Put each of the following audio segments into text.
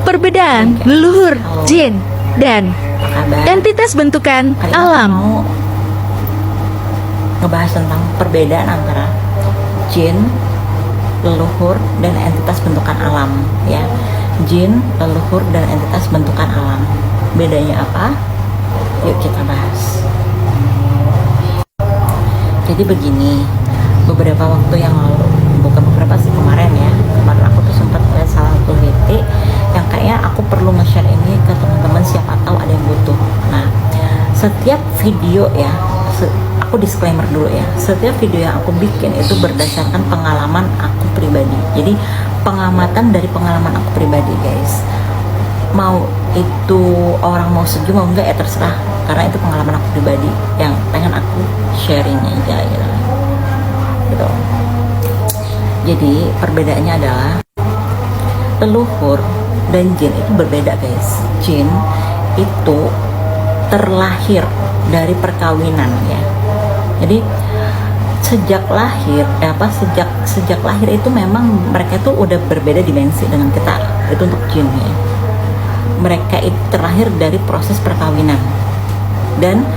Perbedaan leluhur, jin, dan entitas bentukan alam. Mau ngebahas tentang perbedaan antara jin, leluhur, dan entitas bentukan alam, ya. Jin, leluhur, dan entitas bentukan alam. Bedanya apa? Yuk kita bahas. Jadi begini, beberapa waktu yang lalu, bukan beberapa sih, kemarin ya, kemarin aku tuh sempat lihat salah satu titik yang kayaknya aku perlu nge-share ini ke teman-teman, siapa tahu ada yang butuh. Nah, setiap video ya, aku disclaimer dulu ya, setiap video yang aku bikin itu berdasarkan pengalaman aku pribadi. Jadi pengamatan dari pengalaman aku pribadi, guys. Mau itu orang mau setuju mau enggak ya terserah, karena itu pengalaman aku pribadi yang pengen aku sharing aja gitu. Jadi perbedaannya adalah leluhur dan jin itu berbeda, guys. Jin itu terlahir dari perkawinan, ya. Jadi sejak lahir sejak lahir itu memang mereka itu udah berbeda dimensi dengan kita. Itu untuk jin, ya. Mereka itu terlahir dari proses perkawinan, dan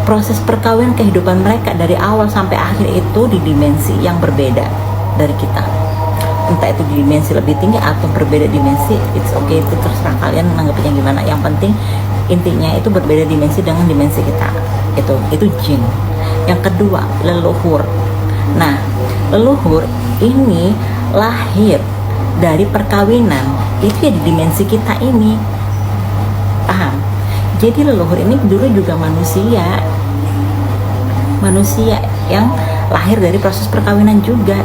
proses perkawinan kehidupan mereka dari awal sampai akhir itu di dimensi yang berbeda dari kita. Entah itu di dimensi lebih tinggi atau berbeda dimensi, it's okay, itu terserah kalian menanggapinya gimana. Yang penting intinya itu berbeda dimensi dengan dimensi kita. Itu jin. Yang kedua, leluhur. Nah, leluhur ini lahir dari perkawinan, itu ya di dimensi kita ini. Paham? Jadi leluhur ini dulu juga manusia yang lahir dari proses perkawinan juga,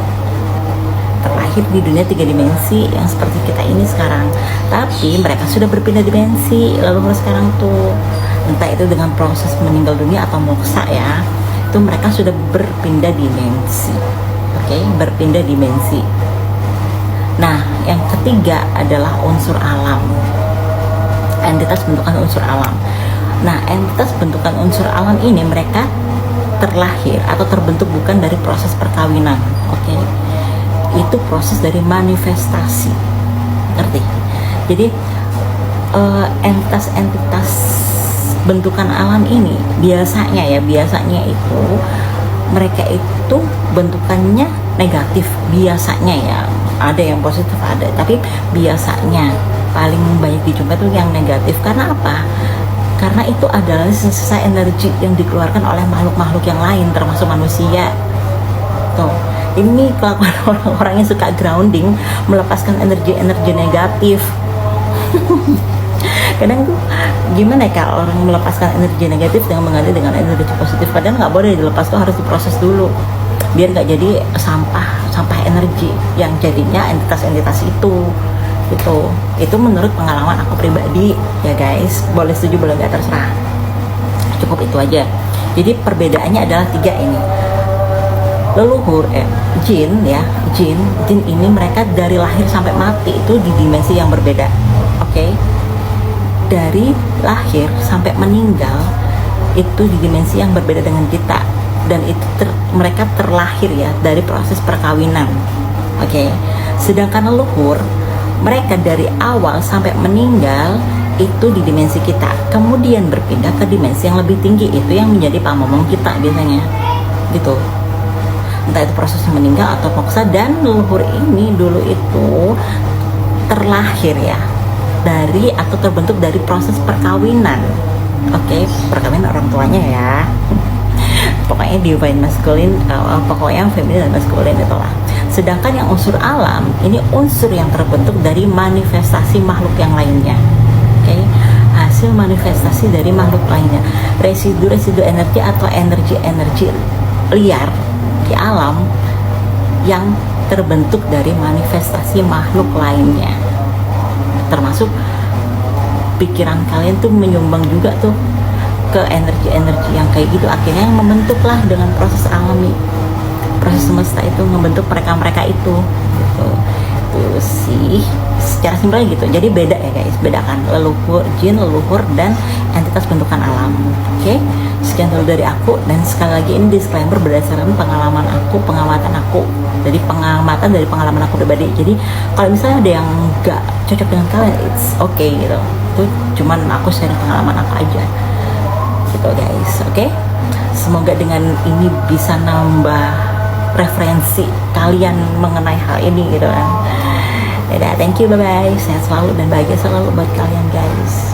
terlahir di dunia 3 dimensi yang seperti kita ini sekarang. Tapi mereka sudah berpindah dimensi leluhur sekarang tuh, entah itu dengan proses meninggal dunia atau moksa, ya. Itu mereka sudah berpindah dimensi. Oke, berpindah dimensi. Nah, yang ketiga adalah unsur alam. Entitas bentukan unsur alam. Nah, entitas bentukan unsur alam ini mereka terlahir atau terbentuk bukan dari proses perkawinan. Oke. Itu proses dari manifestasi. Ngerti? Jadi entitas bentukan alam ini biasanya itu mereka itu bentukannya negatif biasanya, ya. Ada yang positif ada, tapi biasanya paling banyak dijumpai itu yang negatif. Karena apa? Karena itu adalah sisa energi yang dikeluarkan oleh makhluk-makhluk yang lain termasuk manusia. Tuh, ini kelakuan orang-orang yang suka grounding, melepaskan energi-energi negatif. Kadang tuh gimana ya kalau orang melepaskan energi negatif dengan mengganti dengan energi positif, padahal nggak boleh dilepas, tuh harus diproses dulu biar nggak jadi sampah energi yang jadinya entitas-entitas itu gitu. Itu menurut pengalaman aku pribadi, ya guys. Boleh setuju boleh nggak terserah, cukup itu aja. Jadi perbedaannya adalah 3 ini. Leluhur jin ini mereka dari lahir sampai mati itu di dimensi yang berbeda. Oke. Dari lahir sampai meninggal itu di dimensi yang berbeda dengan kita, dan itu mereka terlahir ya dari proses perkawinan. Oke. Sedangkan leluhur mereka dari awal sampai meninggal itu di dimensi kita, kemudian berpindah ke dimensi yang lebih tinggi, itu yang menjadi pamomong kita biasanya gitu. Entah itu prosesnya meninggal atau moksa. Dan leluhur ini dulu itu terlahir ya dari atau terbentuk dari proses perkawinan. Oke, perkawinan orang tuanya ya. Pokoknya divine masculine, pokoknya yang feminin dan masculine itulah. Sedangkan yang unsur alam ini unsur yang terbentuk dari manifestasi makhluk yang lainnya. Oke, hasil manifestasi dari makhluk lainnya, residu-residu energi atau energi-energi liar di alam yang terbentuk dari manifestasi makhluk lainnya. Termasuk pikiran kalian tuh menyumbang juga tuh ke energi-energi yang kayak gitu, akhirnya yang membentuklah dengan proses alami, proses semesta itu membentuk mereka itu gitu. Itu sih secara simpelnya gitu. Jadi beda ya guys, bedakan leluhur jin, leluhur dan entitas bentukan alam. Oke, sekian dulu dari aku, dan sekali lagi ini disclaimer berdasarkan pengalaman aku, pengamatan aku, jadi pengamatan dari pengalaman aku pribadi. Jadi kalau misalnya ada yang nggak cocok dengan kalian, it's okay gitu. Itu cuman aku sharing pengalaman aku aja gitu guys. Oke, semoga dengan ini bisa nambah referensi kalian mengenai hal ini gitu kan. Dadah, thank you, bye bye, sehat selalu dan bahagia selalu buat kalian guys.